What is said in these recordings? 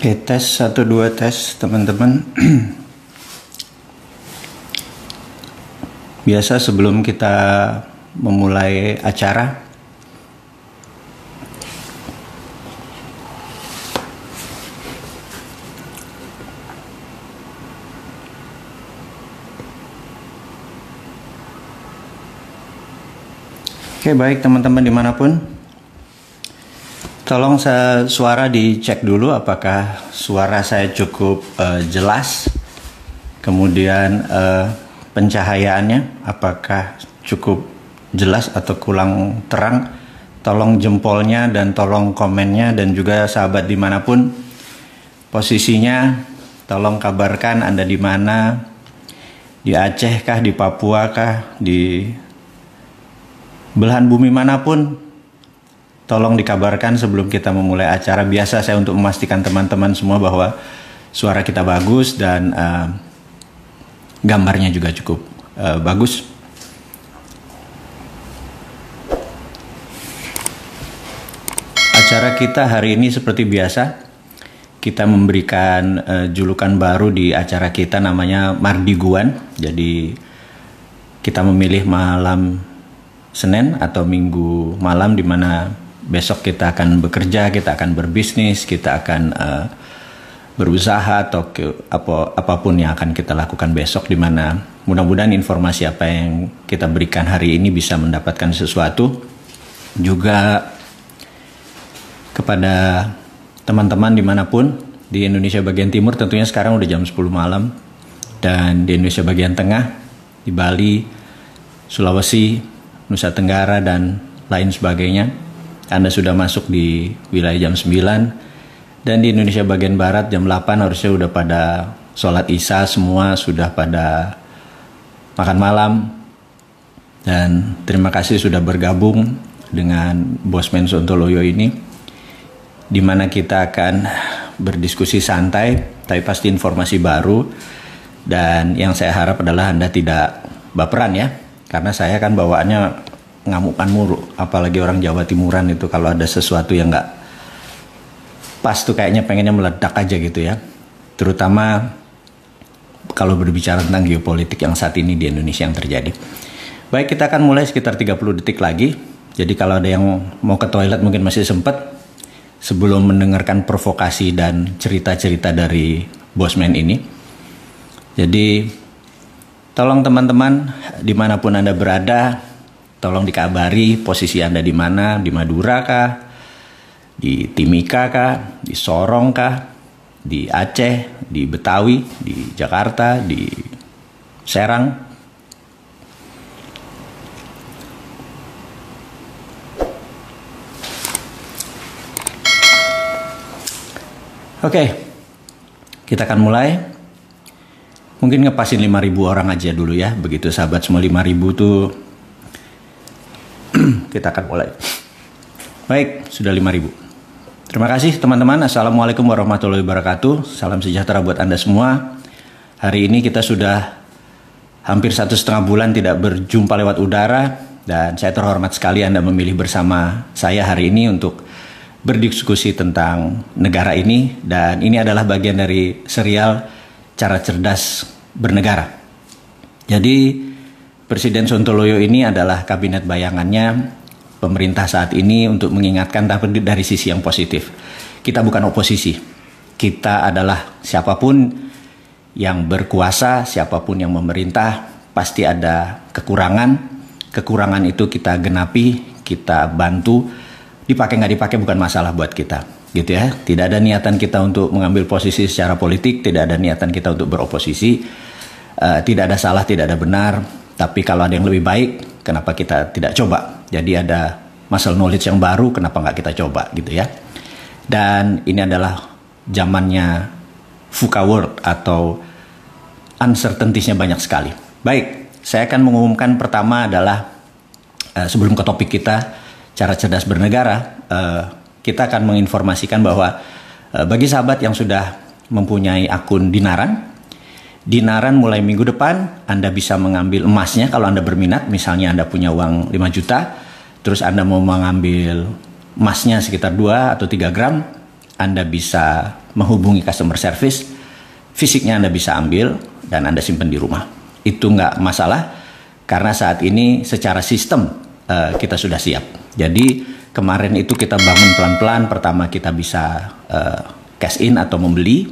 Oke, tes 1 2 tes teman-teman. Biasa sebelum kita memulai acara, oke, baik teman-teman dimanapun, tolong suara dicek dulu apakah suara saya cukup jelas. Kemudian pencahayaannya apakah cukup jelas atau kurang terang. Tolong jempolnya dan tolong komennya, dan juga sahabat dimanapun posisinya, tolong kabarkan Anda di mana, di Aceh kah, di Papua kah, di belahan bumi manapun. Tolong dikabarkan sebelum kita memulai acara. Biasa saya untuk memastikan teman-teman semua bahwa suara kita bagus dan gambarnya juga cukup bagus. Acara kita hari ini seperti biasa, kita memberikan julukan baru di acara kita, namanya Mardiguan. Jadi kita memilih malam Senin atau Minggu malam, di mana besok kita akan bekerja, kita akan berbisnis, kita akan berusaha atau apapun yang akan kita lakukan besok, di mana mudah-mudahan informasi apa yang kita berikan hari ini bisa mendapatkan sesuatu. Juga kepada teman-teman dimanapun, di Indonesia bagian timur tentunya sekarang udah jam 10 malam, dan di Indonesia bagian tengah, di Bali, Sulawesi, Nusa Tenggara, dan lain sebagainya, Anda sudah masuk di wilayah jam 9, dan di Indonesia bagian barat jam 8 harusnya udah pada sholat isya, semua sudah pada makan malam. Dan terima kasih sudah bergabung dengan Bosman Sontoloyo ini, di mana kita akan berdiskusi santai, tapi pasti informasi baru. Dan yang saya harap adalah Anda tidak baperan ya, karena saya kan bawaannya ngamukan mulu, apalagi orang Jawa Timuran itu kalau ada sesuatu yang nggak pas tuh kayaknya pengennya meledak aja gitu ya. Terutama kalau berbicara tentang geopolitik yang saat ini di Indonesia yang terjadi. Baik, kita akan mulai sekitar 30 detik lagi. Jadi kalau ada yang mau ke toilet mungkin masih sempat, sebelum mendengarkan provokasi dan cerita-cerita dari Bosman ini. Jadi tolong teman-teman dimanapun Anda berada, tolong dikabari posisi Anda di mana, di Madura kah, di Timika kah, di Sorong kah, di Aceh, di Betawi, di Jakarta, di Serang. Oke, kita akan mulai. Mungkin ngepasin 5.000 orang aja dulu ya, begitu sahabat semua. 5.000 tuh kita akan mulai. Baik, sudah 5.000. Terima kasih teman-teman. Assalamualaikum warahmatullahi wabarakatuh. Salam sejahtera buat Anda semua. Hari ini kita sudah hampir 1,5 bulan tidak berjumpa lewat udara, dan saya terhormat sekali Anda memilih bersama saya hari ini untuk berdiskusi tentang negara ini. Dan ini adalah bagian dari serial Cara Cerdas Bernegara. Jadi Presiden Sontoloyo ini adalah kabinet bayangannya pemerintah saat ini untuk mengingatkan, tapi dari sisi yang positif. Kita bukan oposisi. Kita adalah siapapun yang berkuasa, siapapun yang memerintah, pasti ada kekurangan. Kekurangan itu kita genapi, kita bantu. Dipakai nggak dipakai bukan masalah buat kita, gitu ya. Tidak ada niatan kita untuk mengambil posisi secara politik, tidak ada niatan kita untuk beroposisi. Tidak ada salah, tidak ada benar. Tapi kalau ada yang lebih baik, kenapa kita tidak coba? Jadi ada muscle knowledge yang baru, kenapa nggak kita coba gitu ya. Dan ini adalah zamannya VUCA world atau uncertainties-nya banyak sekali. Baik, saya akan mengumumkan pertama adalah sebelum ke topik kita, cara cerdas bernegara, kita akan menginformasikan bahwa bagi sahabat yang sudah mempunyai akun Dinaran mulai minggu depan Anda bisa mengambil emasnya kalau Anda berminat. Misalnya Anda punya uang 5 juta, terus Anda mau mengambil emasnya sekitar 2 atau 3 gram, Anda bisa menghubungi customer service, fisiknya Anda bisa ambil dan Anda simpan di rumah. Itu nggak masalah karena saat ini secara sistem kita sudah siap. Jadi kemarin itu kita bangun pelan-pelan. Pertama kita bisa cash in atau beli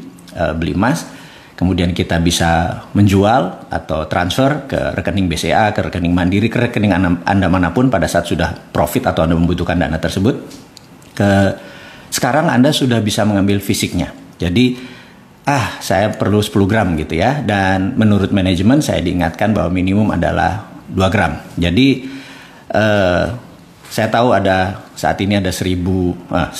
emas. Kemudian kita bisa menjual atau transfer ke rekening BCA, ke rekening Mandiri, ke rekening Anda manapun pada saat sudah profit atau Anda membutuhkan dana tersebut. Sekarang Anda sudah bisa mengambil fisiknya. Jadi, saya perlu 10 gram gitu ya. Dan menurut manajemen saya diingatkan bahwa minimum adalah 2 gram. Jadi, saya tahu saat ini ada 109.000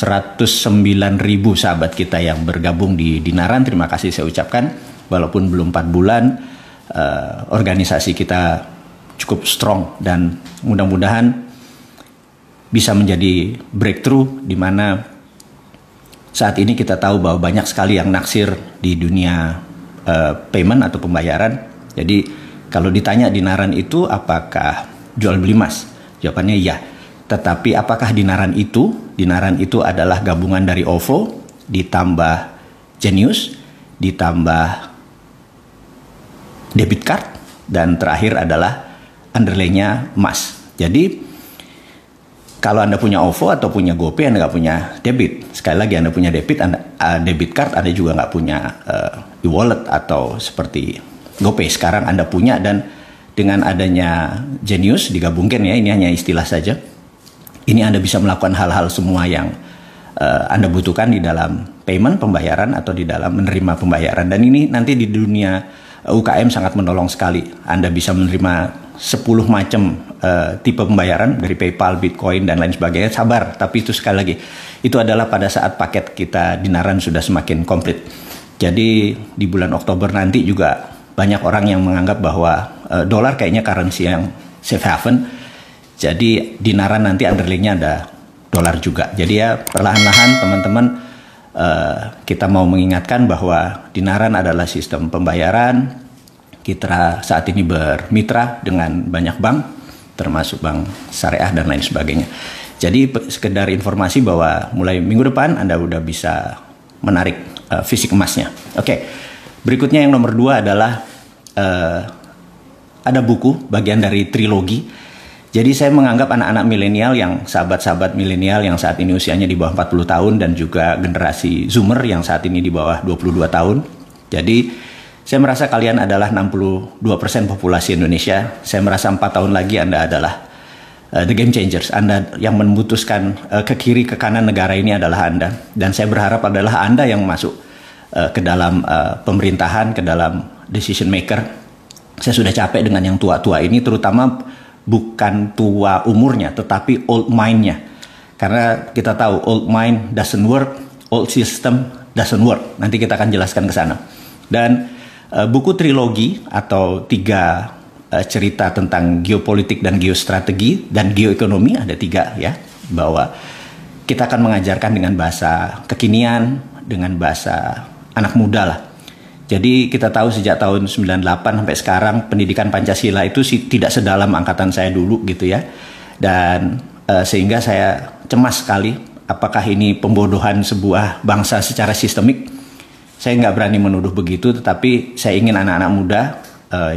sahabat kita yang bergabung di Dinaran. Terima kasih saya ucapkan. Walaupun belum 4 bulan, organisasi kita cukup strong dan mudah-mudahan bisa menjadi breakthrough di mana saat ini kita tahu bahwa banyak sekali yang naksir di dunia payment atau pembayaran. Jadi kalau ditanya Dinaran itu apakah jual beli emas? Jawabannya iya. Tetapi apakah Dinaran itu? Dinaran itu adalah gabungan dari OVO ditambah Genius ditambah debit card dan terakhir adalah underlay-nya emas. Jadi kalau Anda punya OVO atau punya GoPay, Anda nggak punya debit. Sekali lagi Anda punya debit card, Anda juga nggak punya e-wallet atau seperti GoPay. Sekarang Anda punya dan dengan adanya Genius digabungkan ya, ini hanya istilah saja. Ini Anda bisa melakukan hal-hal semua yang Anda butuhkan di dalam payment, pembayaran atau di dalam menerima pembayaran. Dan ini nanti di dunia UKM sangat menolong sekali. Anda bisa menerima 10 macam tipe pembayaran dari PayPal, Bitcoin, dan lain sebagainya. Sabar, tapi itu sekali lagi. Itu adalah pada saat paket kita Dinaran sudah semakin komplit. Jadi di bulan Oktober nanti juga banyak orang yang menganggap bahwa dolar kayaknya currency yang safe haven. Jadi Dinaran nanti underlay-nya ada dolar juga. Jadi ya perlahan-lahan teman-teman kita mau mengingatkan bahwa Dinaran adalah sistem pembayaran. Kita saat ini bermitra dengan banyak bank, termasuk bank syariah dan lain sebagainya. Jadi sekedar informasi bahwa mulai minggu depan Anda udah bisa menarik fisik emasnya. Oke, berikutnya yang nomor 2 adalah ada buku bagian dari trilogi. Jadi saya menganggap anak-anak milenial yang sahabat-sahabat milenial yang saat ini usianya di bawah 40 tahun dan juga generasi Zoomer yang saat ini di bawah 22 tahun. Jadi saya merasa kalian adalah 62% populasi Indonesia. Saya merasa 4 tahun lagi Anda adalah the game changers. Anda yang memutuskan ke kiri ke kanan negara ini adalah Anda. Dan saya berharap adalah Anda yang masuk ke dalam pemerintahan, ke dalam decision maker. Saya sudah capek dengan yang tua-tua ini, terutama bukan tua umurnya, tetapi old mind-nya. Karena kita tahu old mind doesn't work, old system doesn't work. Nanti kita akan jelaskan ke sana. Dan buku trilogi atau 3 cerita tentang geopolitik dan geostrategi dan geoekonomi, ada 3 ya, bahwa kita akan mengajarkan dengan bahasa kekinian, dengan bahasa anak muda lah. Jadi kita tahu sejak tahun 98 sampai sekarang pendidikan Pancasila itu tidak sedalam angkatan saya dulu gitu ya. Dan sehingga saya cemas sekali apakah ini pembodohan sebuah bangsa secara sistemik. Saya nggak berani menuduh begitu, tetapi saya ingin anak-anak muda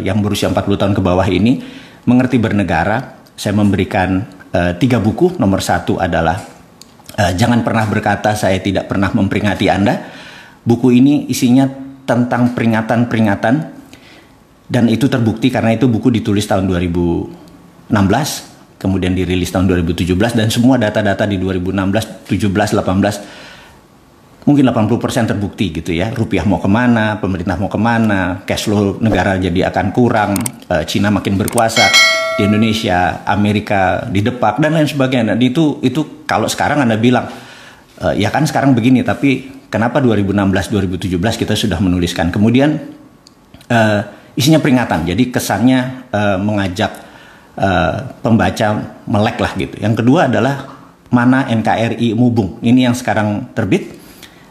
yang berusia 40 tahun ke bawah ini mengerti bernegara. Saya memberikan 3 buku. Nomor 1 adalah Jangan Pernah Berkata Saya Tidak Pernah Memperingati Anda. Buku ini isinya tentang peringatan-peringatan dan itu terbukti karena itu buku ditulis tahun 2016 kemudian dirilis tahun 2017 dan semua data-data di 2016, 17, 18 mungkin 80% terbukti gitu ya. Rupiah mau kemana, pemerintah mau kemana, cash flow negara jadi akan kurang, Cina makin berkuasa di Indonesia, Amerika didepak dan lain sebagainya. Dan itu kalau sekarang Anda bilang ya kan sekarang begini, tapi kenapa 2016-2017 kita sudah menuliskan. Kemudian isinya peringatan, jadi kesannya mengajak pembaca melek lah gitu. Yang kedua adalah Mana NKRI Mubung. Ini yang sekarang terbit.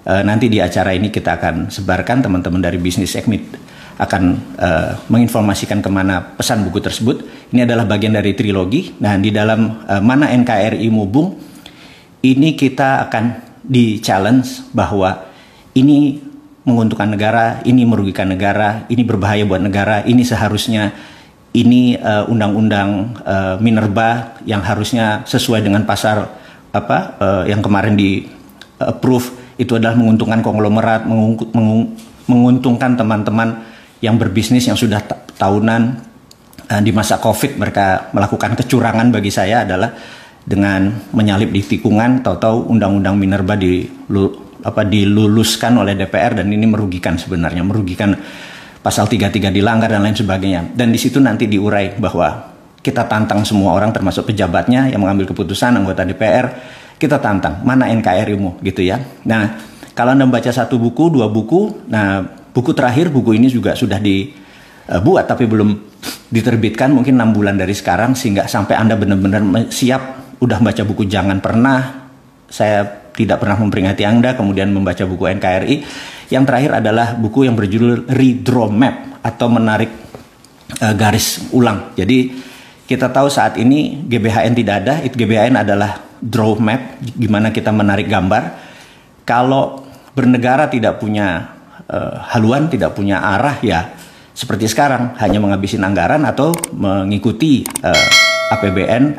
Nanti di acara ini kita akan sebarkan, teman-teman dari Bisnis Ekmit akan menginformasikan kemana pesan buku tersebut. Ini adalah bagian dari trilogi. Nah di dalam Mana NKRI Mubung ini kita akan di challenge bahwa ini menguntungkan negara, ini merugikan negara, ini berbahaya buat negara, ini seharusnya ini undang-undang minerba yang harusnya sesuai dengan pasar yang kemarin di approve, itu adalah menguntungkan konglomerat, menguntungkan teman-teman yang berbisnis yang sudah tahunan. Di masa COVID mereka melakukan kecurangan, bagi saya adalah dengan menyalip di tikungan, tahu-tahu undang-undang minerba diluluskan oleh DPR, dan ini merugikan, sebenarnya merugikan, pasal 33 dilanggar dan lain sebagainya. Dan di situ nanti diurai bahwa kita tantang semua orang termasuk pejabatnya yang mengambil keputusan, anggota DPR, kita tantang mana NKRI-mu gitu ya. Nah, kalau Anda membaca 1 buku, 2 buku, nah buku terakhir, buku ini juga sudah dibuat tapi belum diterbitkan, mungkin 6 bulan dari sekarang, sehingga sampai Anda benar-benar siap udah baca buku Jangan Pernah, saya tidak pernah memperingati Anda, kemudian membaca buku NKRI. Yang terakhir adalah buku yang berjudul Redraw Map atau menarik garis ulang. Jadi kita tahu saat ini GBHN tidak ada, GBHN adalah draw map, gimana kita menarik gambar. Kalau bernegara tidak punya haluan, tidak punya arah, ya seperti sekarang hanya menghabisin anggaran atau mengikuti GBHN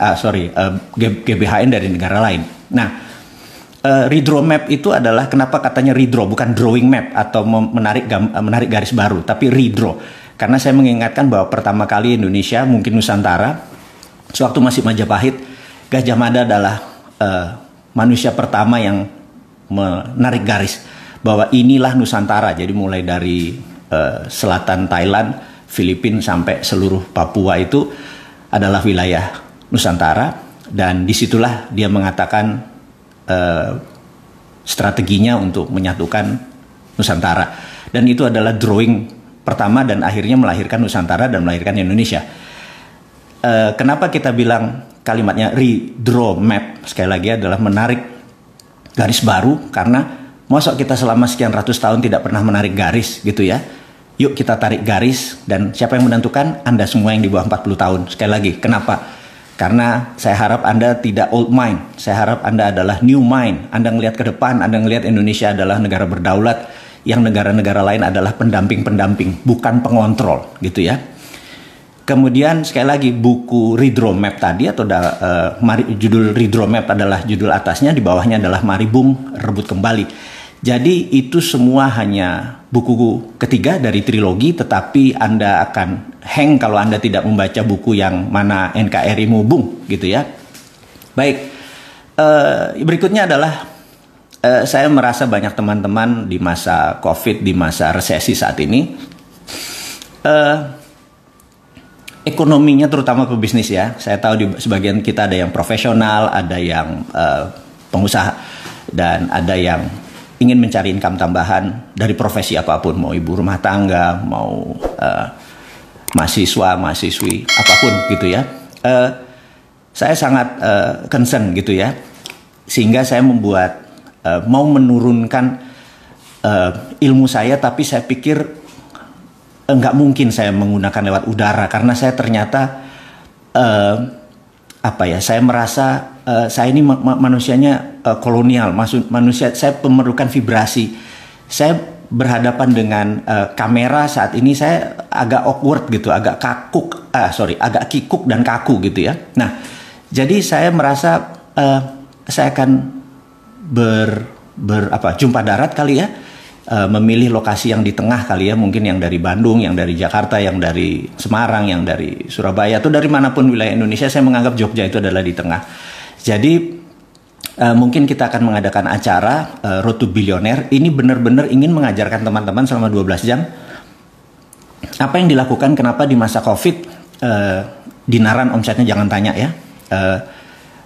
dari negara lain. Nah, redraw map itu adalah, kenapa katanya redraw, bukan drawing map atau menarik garis baru, tapi redraw. Karena saya mengingatkan bahwa pertama kali Indonesia, mungkin Nusantara, sewaktu masih Majapahit, Gajah Mada adalah manusia pertama yang menarik garis bahwa inilah Nusantara. Jadi mulai dari selatan Thailand, Filipina sampai seluruh Papua itu adalah wilayah Nusantara, dan disitulah dia mengatakan strateginya untuk menyatukan Nusantara, dan itu adalah drawing pertama dan akhirnya melahirkan Nusantara dan melahirkan Indonesia. Kenapa kita bilang kalimatnya redraw map, sekali lagi adalah menarik garis baru, karena masa kita selama sekian ratus tahun tidak pernah menarik garis gitu ya. Yuk kita tarik garis, dan siapa yang menentukan? Anda semua yang di bawah 40 tahun. Sekali lagi, kenapa? Karena saya harap Anda tidak old mind, saya harap Anda adalah new mind. Anda ngelihat ke depan, Anda ngelihat Indonesia adalah negara berdaulat, yang negara-negara lain adalah pendamping-pendamping, bukan pengontrol, gitu ya. Kemudian sekali lagi, buku Redraw Map tadi, atau judul Redraw Map adalah judul atasnya, di bawahnya adalah Mari Bung Rebut Kembali. Jadi itu semua hanya buku ketiga dari trilogi, tetapi Anda akan hang kalau Anda tidak membaca buku yang mana NKRI-mu, Bung, gitu ya. Baik, berikutnya adalah saya merasa banyak teman-teman di masa COVID, di masa resesi saat ini, ekonominya terutama pebisnis ya. Saya tahu di sebagian kita ada yang profesional, ada yang pengusaha, dan ada yang ingin mencari income tambahan dari profesi apapun, mau ibu rumah tangga, mau mahasiswa, mahasiswi, apapun gitu ya. Saya sangat concern gitu ya, sehingga saya membuat mau menurunkan ilmu saya, tapi saya pikir nggak mungkin saya menggunakan lewat udara, karena saya ternyata saya merasa saya ini manusianya kolonial, manusia, saya memerlukan vibrasi. Saya berhadapan dengan kamera saat ini, saya agak awkward gitu, agak agak kikuk dan kaku gitu ya. Nah, jadi saya merasa saya akan jumpa darat kali ya, memilih lokasi yang di tengah kali ya, mungkin yang dari Bandung, yang dari Jakarta, yang dari Semarang, yang dari Surabaya, atau dari manapun wilayah Indonesia. Saya menganggap Jogja itu adalah di tengah. Jadi mungkin kita akan mengadakan acara Road to Billionaire. Ini benar-benar ingin mengajarkan teman-teman selama 12 jam apa yang dilakukan, kenapa di masa COVID dinaran omsetnya jangan tanya ya.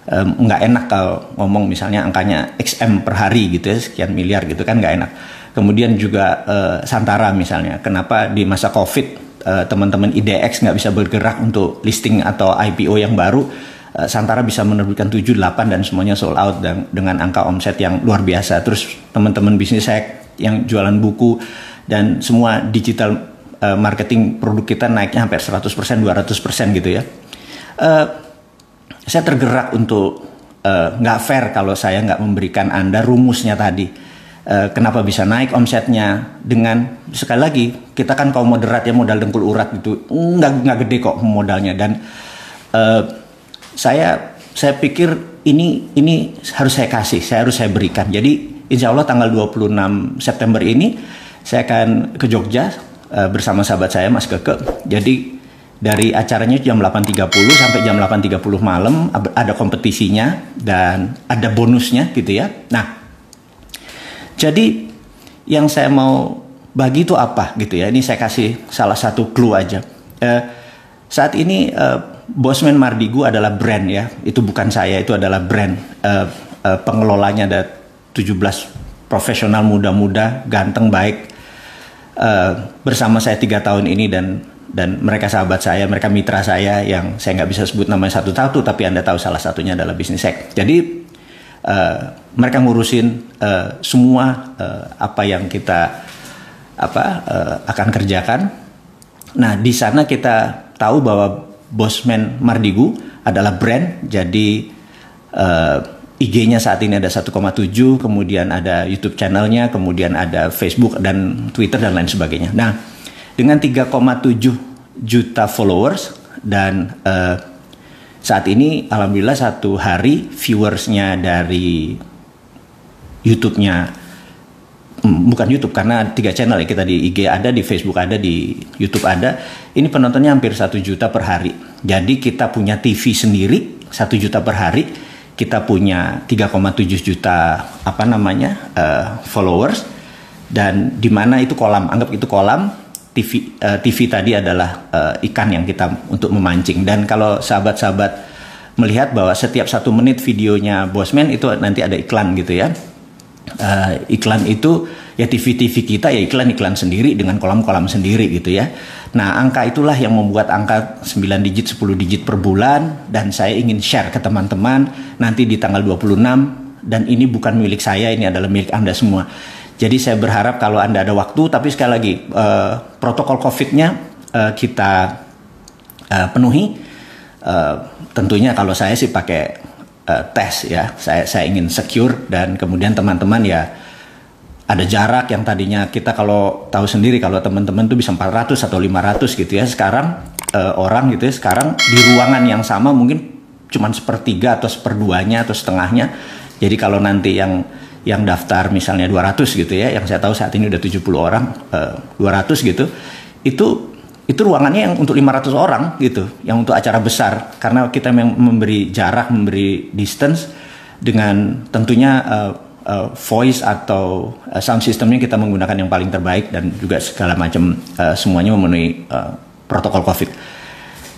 Nggak enak kalau ngomong misalnya angkanya XM per hari gitu ya, sekian miliar gitu kan, nggak enak. Kemudian juga Santara misalnya, kenapa di masa COVID teman-teman IDX nggak bisa bergerak untuk listing atau IPO yang baru, Santara bisa menerbitkan 7, 8 dan semuanya sold out dan dengan angka omset yang luar biasa. Terus teman-teman bisnis saya yang jualan buku dan semua digital marketing produk kita naiknya hampir 100%, 200% gitu ya. Saya tergerak untuk nggak fair kalau saya nggak memberikan Anda rumusnya tadi. Kenapa bisa naik omsetnya dengan, sekali lagi, kita kan kaum moderat ya, modal dengkul urat gitu, nggak gede kok modalnya. Dan saya pikir ini harus saya kasih, harus saya berikan. Jadi insya Allah tanggal 26 September ini saya akan ke Jogja bersama sahabat saya Mas Keke. Jadi dari acaranya jam 8.30 sampai jam 8.30 malam ada kompetisinya dan ada bonusnya gitu ya. Nah, jadi yang saya mau bagi itu apa gitu ya. Ini saya kasih salah satu clue aja. Saat ini Bosman Mardigu adalah brand ya. Itu bukan saya, itu adalah brand. Pengelolanya ada 17 profesional muda-muda, ganteng, baik. Bersama saya 3 tahun ini dan mereka sahabat saya, mereka mitra saya yang saya nggak bisa sebut namanya satu-satu, tapi Anda tahu salah satunya adalah Business X. Jadi mereka ngurusin semua apa yang kita akan kerjakan. Nah, di sana kita tahu bahwa Bosman Mardigu adalah brand. Jadi IG-nya saat ini ada 1,7, kemudian ada YouTube channelnya, kemudian ada Facebook dan Twitter dan lain sebagainya. Nah, dengan 3,7 juta followers dan saat ini alhamdulillah satu hari viewersnya dari YouTube-nya, bukan YouTube karena 3 channel ya, kita di IG ada, di Facebook ada, di YouTube ada. Ini penontonnya hampir 1 juta per hari. Jadi kita punya TV sendiri 1 juta per hari. Kita punya 3,7 juta followers, dan di mana itu kolam, anggap itu kolam. TV tadi adalah ikan yang kita untuk memancing. Dan kalau sahabat-sahabat melihat bahwa setiap 1 menit videonya Bosman itu nanti ada iklan gitu ya. Iklan itu ya TV kita ya iklan sendiri dengan kolam-kolam sendiri gitu ya. Nah, angka itulah yang membuat angka 9 digit 10 digit per bulan, dan saya ingin share ke teman-teman nanti di tanggal 26, dan ini bukan milik saya, ini adalah milik Anda semua. Jadi saya berharap kalau Anda ada waktu, tapi sekali lagi protokol COVID-nya kita penuhi. Tentunya kalau saya sih pakai tes ya, saya ingin secure, dan kemudian teman-teman ya ada jarak yang tadinya kita kalau tahu sendiri kalau teman-teman tuh bisa 400 atau 500 gitu ya. Sekarang orang gitu ya, sekarang di ruangan yang sama mungkin cuma 1/3 atau 1/2-nya atau setengahnya. Jadi kalau nanti yang daftar misalnya 200 gitu ya, yang saya tahu saat ini udah 70 orang, 200 gitu, itu ruangannya yang untuk 500 orang gitu, yang untuk acara besar, karena kita memberi jarak, memberi distance, dengan tentunya voice atau sound systemnya kita menggunakan yang paling terbaik, dan juga segala macam semuanya memenuhi protokol COVID.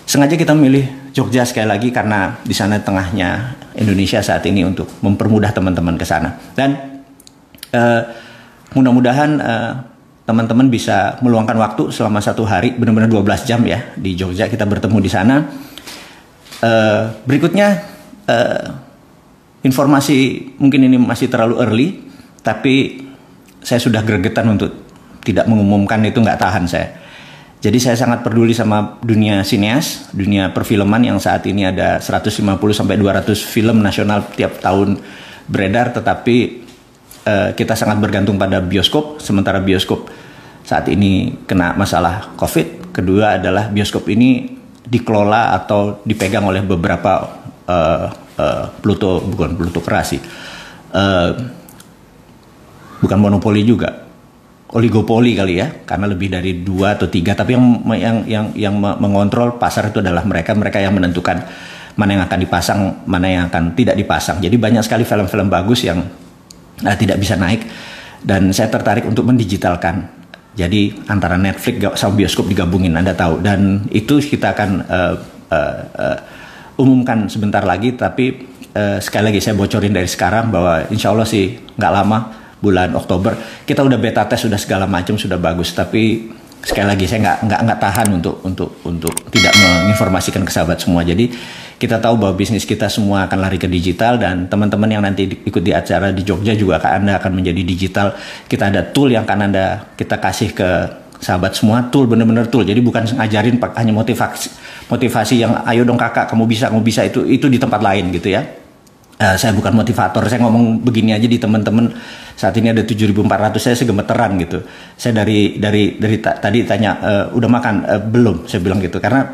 Sengaja kita memilih Jogja sekali lagi karena di sana tengahnya Indonesia saat ini untuk mempermudah teman-teman ke sana. Dan mudah-mudahan teman-teman bisa meluangkan waktu selama 1 hari, benar-benar 12 jam ya di Jogja, kita bertemu di sana. Berikutnya informasi mungkin ini masih terlalu early, tapi saya sudah gregetan untuk tidak mengumumkan, itu nggak tahan saya. Jadi saya sangat peduli sama dunia sineas, dunia perfilman yang saat ini ada 150 sampai 200 film nasional tiap tahun beredar, tetapi kita sangat bergantung pada bioskop. Sementara bioskop saat ini kena masalah COVID. Kedua adalah bioskop ini dikelola atau dipegang oleh beberapa bukan plutokrasi, bukan monopoli juga, oligopoli kali ya, karena lebih dari 2 atau 3, tapi yang mengontrol pasar itu adalah mereka yang menentukan mana yang akan dipasang, mana yang akan tidak dipasang. Jadi banyak sekali film-film bagus yang tidak bisa naik, dan saya tertarik untuk mendigitalkan. Jadi antara Netflix sama bioskop digabungin, Anda tahu, dan itu kita akan umumkan sebentar lagi. Tapi sekali lagi saya bocorin dari sekarang bahwa insya Allah sih nggak lama, bulan Oktober kita udah beta tes, sudah segala macam, sudah bagus. Tapi sekali lagi saya nggak tahan untuk tidak menginformasikan ke sahabat semua. Jadi kita tahu bahwa bisnis kita semua akan lari ke digital, dan teman-teman yang nanti ikut di acara di Jogja juga Anda akan menjadi digital. Kita ada tool yang akan kita kasih ke sahabat semua, tool, bener-bener tool. Jadi bukan ngajarin hanya motivasi yang ayo dong kakak kamu bisa itu di tempat lain gitu ya. Saya bukan motivator, saya ngomong begini aja di teman-teman saat ini ada 7.400, saya segemeteran gitu. Saya dari tadi tanya udah makan belum, saya bilang gitu, karena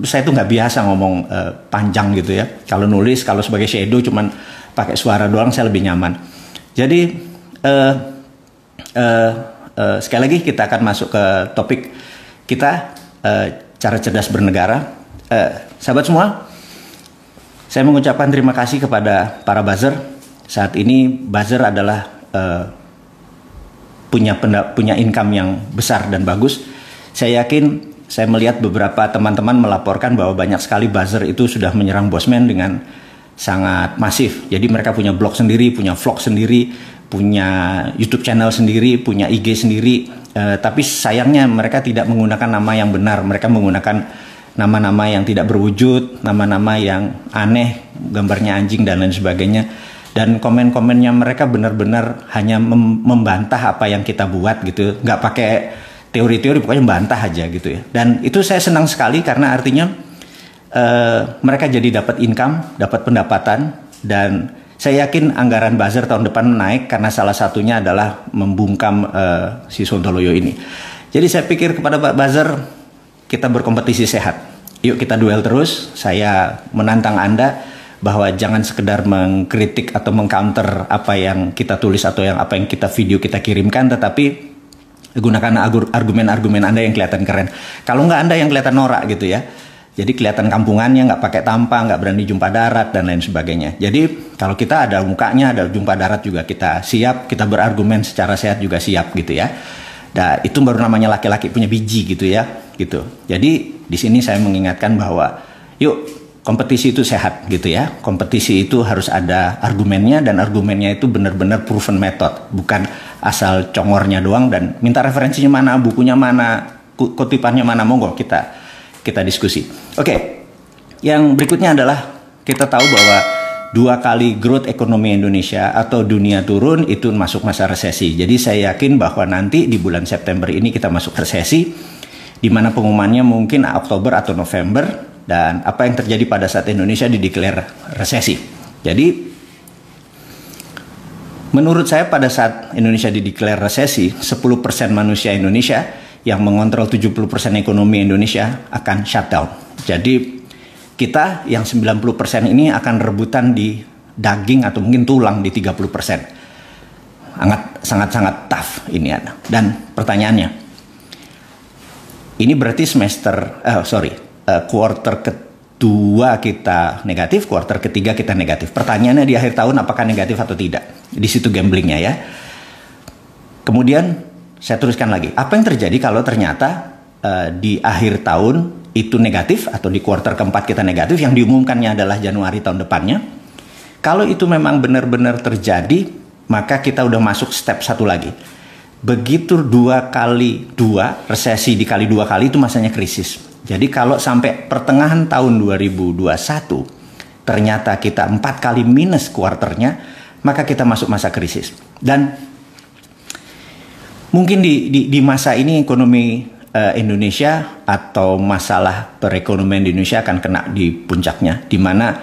saya tuh nggak biasa ngomong panjang gitu ya. Kalau nulis, kalau sebagai shadow cuman pakai suara doang saya lebih nyaman. Jadi sekali lagi kita akan masuk ke topik kita, cara cerdas bernegara. Sahabat semua, saya mengucapkan terima kasih kepada para buzzer. Saat ini buzzer adalah punya income yang besar dan bagus. Saya yakin, saya melihat beberapa teman-teman melaporkan bahwa banyak sekali buzzer itu sudah menyerang Bosman dengan sangat masif. Jadi mereka punya blog sendiri, punya vlog sendiri, punya YouTube channel sendiri, punya IG sendiri. Tapi sayangnya mereka tidak menggunakan nama yang benar. Mereka menggunakan nama-nama yang tidak berwujud, nama-nama yang aneh, gambarnya anjing dan lain sebagainya. Dan komen-komennya mereka benar-benar hanya membantah apa yang kita buat gitu, nggak pakai teori-teori, pokoknya membantah aja gitu ya. Dan itu saya senang sekali karena artinya mereka jadi dapat income, dapat pendapatan, dan saya yakin anggaran buzzer tahun depan naik karena salah satunya adalah membungkam si Sontoloyo ini. Jadi saya pikir kepada Pak Buzzer, kita berkompetisi sehat. Yuk kita duel terus. Saya menantang Anda bahwa jangan sekedar mengkritik atau mengcounter apa yang kita tulis atau apa yang kita video kita kirimkan, tetapi gunakan argumen-argumen Anda yang kelihatan keren. Kalau nggak Anda yang kelihatan norak gitu ya. Jadi kelihatan kampungannya, nggak pakai tampang, nggak berani jumpa darat dan lain sebagainya. Jadi kalau kita ada mukanya, ada jumpa darat juga kita siap, kita berargumen secara sehat juga siap gitu ya. Nah, itu baru namanya laki-laki punya biji gitu ya, gitu. Jadi di sini saya mengingatkan bahwa yuk kompetisi itu sehat gitu ya. Kompetisi itu harus ada argumennya dan argumennya itu benar-benar proven method, bukan asal congornya doang dan minta referensinya mana, bukunya mana, kutipannya mana, monggo kita diskusi. Oke. Yang berikutnya adalah kita tahu bahwa 2 kali growth ekonomi Indonesia atau dunia turun itu masuk masa resesi. Jadi saya yakin bahwa nanti di bulan September ini kita masuk resesi, di mana pengumumannya mungkin Oktober atau November, dan apa yang terjadi pada saat Indonesia dideklar resesi. Jadi menurut saya pada saat Indonesia dideklar resesi, 10% manusia Indonesia yang mengontrol 70% ekonomi Indonesia akan shutdown. Jadi kita yang 90% ini akan rebutan di daging atau mungkin tulang di 30%. Sangat-sangat tough ini ada. Dan pertanyaannya, ini berarti quarter kedua kita negatif, quarter ketiga kita negatif. Pertanyaannya di akhir tahun apakah negatif atau tidak? Di situ gamblingnya ya. Kemudian saya teruskan lagi, apa yang terjadi kalau ternyata di akhir tahun itu negatif atau di kuartal keempat kita negatif, yang diumumkannya adalah Januari tahun depannya. Kalau itu memang benar-benar terjadi, maka kita udah masuk step satu lagi. Begitu 2 kali 2, resesi dikali 2 kali itu masanya krisis. Jadi kalau sampai pertengahan tahun 2021 ternyata kita 4 kali minus kuarternya, maka kita masuk masa krisis. Dan mungkin di masa ini ekonomi Indonesia atau masalah perekonomian di Indonesia akan kena di puncaknya, di mana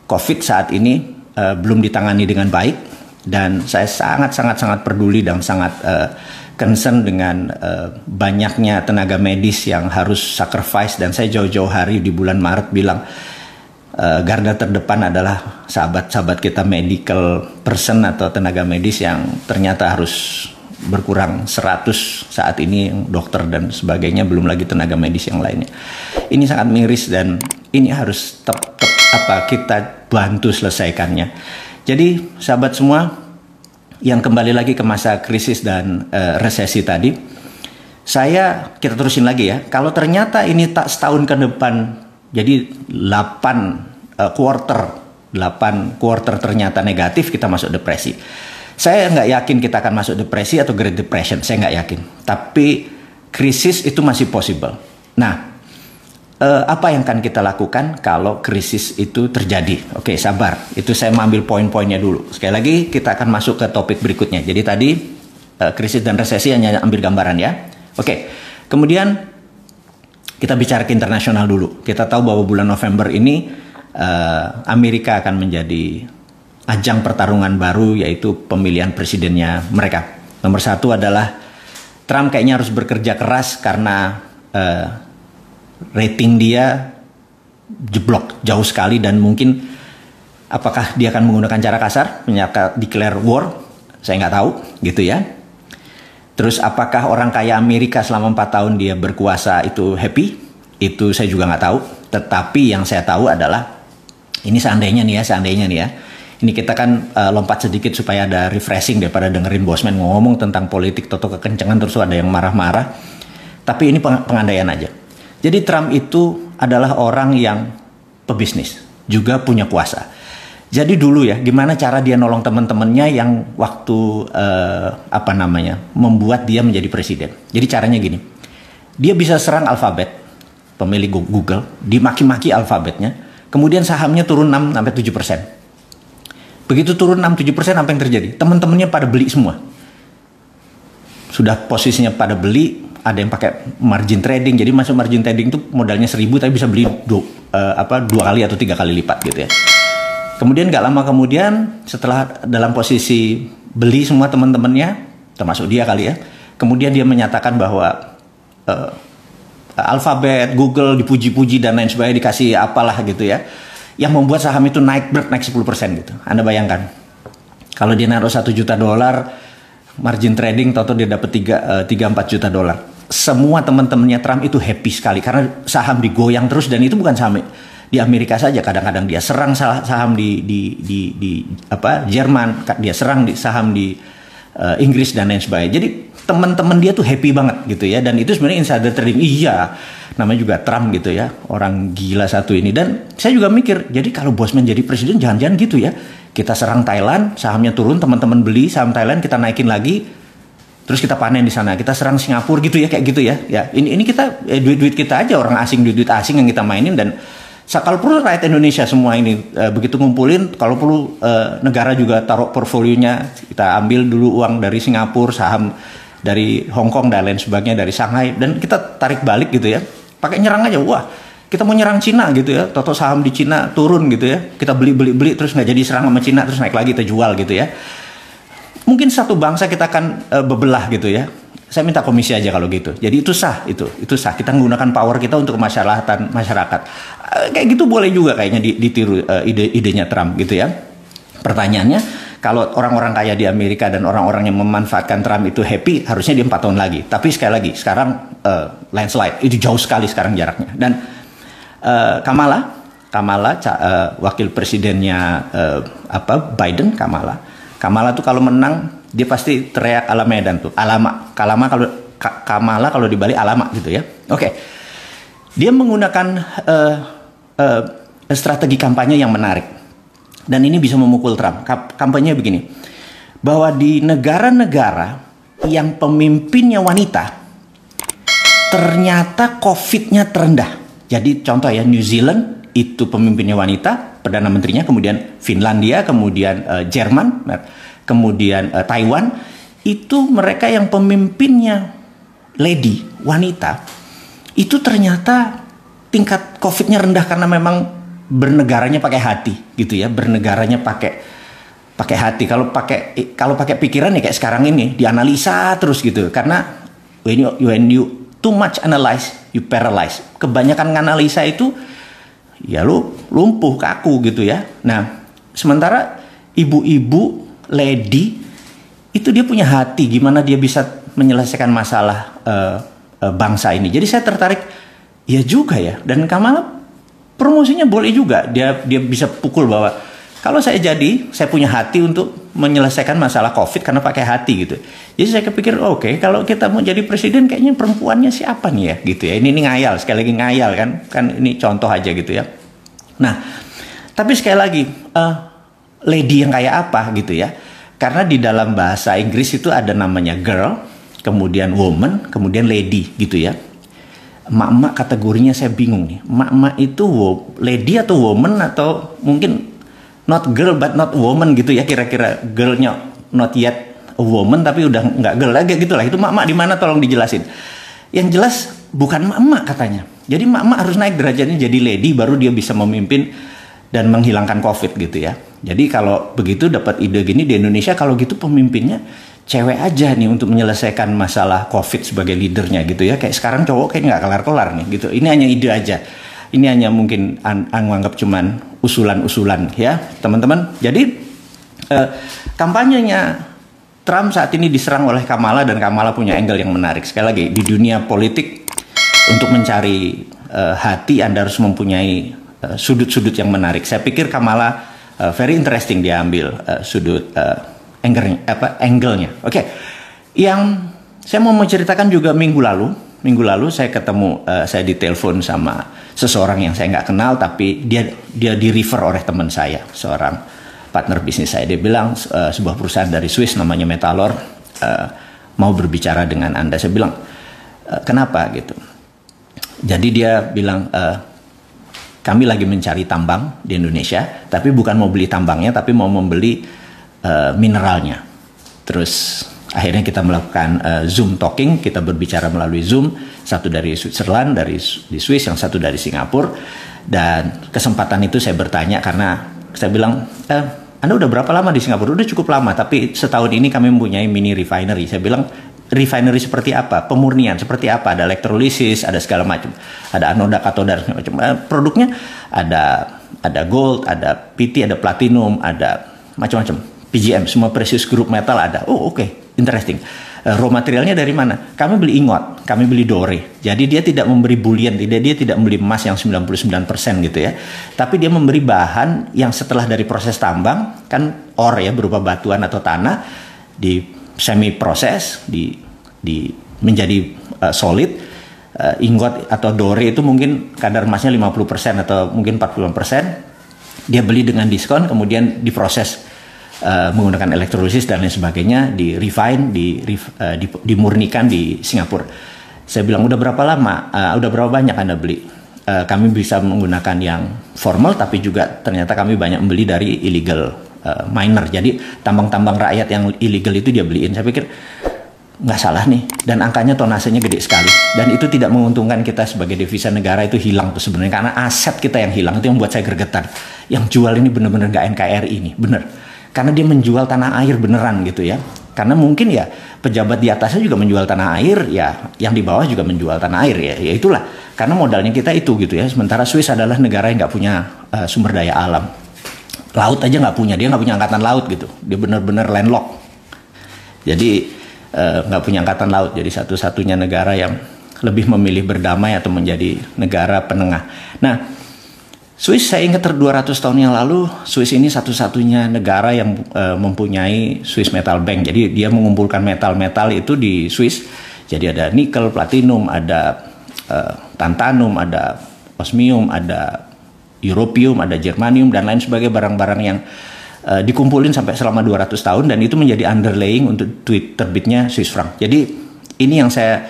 COVID saat ini belum ditangani dengan baik, dan saya sangat peduli dan sangat concern dengan banyaknya tenaga medis yang harus sacrifice. Dan saya jauh-jauh hari di bulan Maret bilang garda terdepan adalah sahabat-sahabat kita medical person atau tenaga medis yang ternyata harus berkurang 100 saat ini, dokter dan sebagainya, belum lagi tenaga medis yang lainnya. Ini sangat miris dan ini harus kita bantu selesaikannya. Jadi sahabat semua yang kembali lagi ke masa krisis dan resesi tadi, kita terusin lagi ya. Kalau ternyata ini tak setahun ke depan jadi 8 quarter ternyata negatif, kita masuk depresi. Saya nggak yakin kita akan masuk depresi atau Great Depression, saya nggak yakin. Tapi krisis itu masih possible. Nah, apa yang akan kita lakukan kalau krisis itu terjadi? Oke, sabar. Itu saya mengambil poin-poinnya dulu. Sekali lagi kita akan masuk ke topik berikutnya. Jadi tadi krisis dan resesi hanya ambil gambaran ya. Oke, kemudian kita bicara ke internasional dulu. Kita tahu bahwa bulan November ini Amerika akan menjadi ajang pertarungan baru, yaitu pemilihan presidennya mereka. Nomor satu adalah Trump kayaknya harus bekerja keras karena rating dia jeblok jauh sekali, dan mungkin apakah dia akan menggunakan cara kasar, declare war, saya nggak tahu gitu ya. Terus apakah orang kaya Amerika selama 4 tahun dia berkuasa itu happy? Itu saya juga nggak tahu. Tetapi yang saya tahu adalah, ini seandainya nih ya, ini kita kan lompat sedikit supaya ada refreshing daripada dengerin Bosman ngomong tentang politik toto kekencengan terus ada yang marah-marah. Tapi ini pengandaian aja. Jadi Trump itu adalah orang yang pebisnis, juga punya kuasa. Jadi dulu ya, gimana cara dia nolong teman-temannya yang waktu membuat dia menjadi presiden. Jadi caranya gini, dia bisa serang Alphabet, pemilik Google, dimaki-maki Alphabetnya, kemudian sahamnya turun 6-7%. Begitu turun 6-7%, apa yang terjadi? Teman-temannya pada beli semua. Sudah posisinya pada beli, ada yang pakai margin trading. Jadi masuk margin trading itu modalnya 1.000 tapi bisa beli 2 kali atau 3 kali lipat gitu ya. Kemudian gak lama kemudian, setelah dalam posisi beli semua teman-temannya, termasuk dia kali ya, kemudian dia menyatakan bahwa Alphabet, Google dipuji-puji dan lain sebagainya, dikasih apalah gitu ya, yang membuat saham itu naik 10% gitu. Anda bayangkan, kalau dia naruh $1 juta, margin trading toto dia dapat 3-4 juta dolar. Semua teman-temannya Trump itu happy sekali karena saham digoyang terus, dan itu bukan saham di Amerika saja. Kadang-kadang dia serang saham di Jerman, dia serang di saham di Inggris dan lain sebagainya. Jadi teman-teman dia tuh happy banget gitu ya, dan itu sebenarnya insider trading. Iya, namanya juga Trump gitu ya, orang gila satu ini. Dan saya juga mikir, jadi kalau Bosman jadi presiden jangan-jangan gitu ya, kita serang Thailand, sahamnya turun, teman-teman beli saham Thailand, kita naikin lagi, terus kita panen di sana. Kita serang Singapura gitu ya, kayak gitu ya. Ya, ini kita duit-duit kita aja, orang asing, duit asing yang kita mainin. Dan kalau perlu rakyat Indonesia semua ini begitu ngumpulin, kalau perlu negara juga taruh portfolionya, kita ambil dulu uang dari Singapura, saham dari Hong Kong dan lain sebagainya, dari Shanghai, dan kita tarik balik gitu ya, pakai nyerang aja. Wah, kita mau nyerang Cina gitu ya, toto saham di Cina turun gitu ya, kita beli terus nggak jadi serang sama Cina, terus naik lagi kita jual gitu ya. Mungkin satu bangsa kita akan bebelah gitu ya. Saya minta komisi aja kalau gitu. Jadi itu sah, itu sah. Kita menggunakan power kita untuk kemaslahatan masyarakat. Kayak gitu boleh juga kayaknya ditiru idenya Trump gitu ya. Pertanyaannya, kalau orang-orang kaya di Amerika dan orang-orang yang memanfaatkan Trump itu happy, harusnya dia 4 tahun lagi. Tapi sekali lagi, sekarang landslide, itu jauh sekali sekarang jaraknya. Dan Kamala, wakil presidennya Biden, Kamala tuh kalau menang, dia pasti teriak ala Medan tuh, Kamala kalau dibalik alamak gitu ya. Oke. Dia menggunakan strategi kampanye yang menarik. Dan ini bisa memukul Trump. Kampanye begini, bahwa di negara-negara yang pemimpinnya wanita, ternyata COVID-nya terendah. Jadi contoh ya, New Zealand itu pemimpinnya wanita, Perdana Menterinya, kemudian Finlandia, kemudian Jerman, kemudian Taiwan, itu mereka yang pemimpinnya lady, wanita, itu ternyata tingkat COVID-nya rendah karena memang bernegaranya pakai hati gitu ya, bernegaranya pakai hati. Kalau pakai pikiran ya kayak sekarang ini dianalisa terus gitu, karena when you too much analyze, you paralyze. Kebanyakan nganalisa itu ya lu lumpuh, kaku gitu ya. Nah, sementara ibu-ibu lady itu dia punya hati, gimana dia bisa menyelesaikan masalah bangsa ini. Jadi saya tertarik, ya juga ya. Dan Kamala promosinya boleh juga, dia bisa pukul bahwa kalau saya punya hati untuk menyelesaikan masalah COVID karena pakai hati gitu. Jadi saya kepikir, oke, kalau kita mau jadi presiden kayaknya perempuannya siapa nih ya gitu ya. Ini ngayal, sekali lagi ngayal kan ini contoh aja gitu ya. Nah, tapi sekali lagi lady yang kayak apa gitu ya. Karena di dalam bahasa Inggris itu ada namanya girl, kemudian woman, kemudian lady gitu ya. Mak-mak kategorinya saya bingung nih. Mak-mak itu lady atau woman, atau mungkin not girl but not woman gitu ya, kira-kira girlnya not yet a woman tapi udah nggak girl lagi gitu lah. Itu mak-mak di mana, tolong dijelasin. Yang jelas bukan mak-mak katanya. Jadi mak-mak harus naik derajatnya jadi lady baru dia bisa memimpin dan menghilangkan COVID gitu ya. Jadi kalau begitu dapat ide gini di Indonesia, kalau gitu pemimpinnya cewek aja nih untuk menyelesaikan masalah COVID sebagai leadernya gitu ya. Kayak sekarang cowok kayak nggak kelar-kelar nih gitu. Ini hanya ide aja. Ini hanya mungkin anggap cuman usulan-usulan ya teman-teman. Jadi kampanyenya Trump saat ini diserang oleh Kamala dan Kamala punya angle yang menarik. Sekali lagi di dunia politik untuk mencari hati Anda harus mempunyai sudut-sudut yang menarik. Saya pikir Kamala very interesting dia ambil sudut angle-nya. Oke. Yang saya mau menceritakan juga minggu lalu saya ketemu, saya ditelepon sama seseorang yang saya nggak kenal, tapi dia di refer oleh teman saya, seorang partner bisnis saya. Dia bilang sebuah perusahaan dari Swiss namanya Metallor mau berbicara dengan Anda. Saya bilang kenapa gitu. Jadi dia bilang kami lagi mencari tambang di Indonesia, tapi bukan mau beli tambangnya, tapi mau membeli mineralnya. Terus akhirnya kita melakukan Zoom talking, kita berbicara melalui Zoom, satu dari Switzerland, di Swiss, yang satu dari Singapura. Dan kesempatan itu saya bertanya karena saya bilang, Anda udah berapa lama di Singapura? Udah cukup lama, tapi setahun ini kami mempunyai mini refinery. Saya bilang, refinery seperti apa? Pemurnian seperti apa? Ada elektrolisis, ada segala macam. Ada anoda, katoda, segala macam. Produknya ada gold, ada PT, ada platinum, ada macam-macam. PGM, semua precious group metal ada. Oh oke, interesting. Raw materialnya dari mana? Kami beli ingot, kami beli dore. Jadi dia tidak memberi bullion, dia tidak membeli emas yang 99% gitu ya. Tapi dia memberi bahan yang setelah dari proses tambang, kan ore ya, berupa batuan atau tanah, di semi proses, menjadi solid. Ingot atau dore itu mungkin kadar emasnya 50% atau mungkin 40%. Dia beli dengan diskon, kemudian diproses menggunakan elektrolisis dan lain sebagainya, di refine, dimurnikan di Singapura. Saya bilang, udah berapa lama, udah berapa banyak Anda beli? Kami bisa menggunakan yang formal, tapi juga ternyata kami banyak membeli dari illegal miner. Jadi tambang-tambang rakyat yang illegal itu dia beliin. Saya pikir nggak salah nih, dan angkanya tonasenya gede sekali, dan itu tidak menguntungkan kita sebagai devisa negara. Itu hilang tuh sebenarnya, karena aset kita yang hilang. Itu yang buat saya gregetan. Yang jual ini bener-bener nggak NKRI ini, bener. Karena dia menjual tanah air beneran gitu ya. Karena mungkin ya pejabat di atasnya juga menjual tanah air, ya yang di bawah juga menjual tanah air ya. Ya itulah, karena modalnya kita itu gitu ya. Sementara Swiss adalah negara yang nggak punya sumber daya alam. Laut aja nggak punya, dia nggak punya angkatan laut gitu. Dia bener-bener landlocked. Jadi nggak punya angkatan laut. Jadi satu-satunya negara yang lebih memilih berdamai atau menjadi negara penengah. Nah, Swiss, saya ingat 200 tahun yang lalu, Swiss ini satu-satunya negara yang mempunyai Swiss Metal Bank. Jadi dia mengumpulkan metal-metal itu di Swiss. Jadi ada nikel, platinum, ada tantalum, ada osmium, ada europium, ada germanium, dan lain sebagainya, barang-barang yang dikumpulin sampai selama 200 tahun, dan itu menjadi underlying untuk terbitnya Swiss franc. Jadi ini yang saya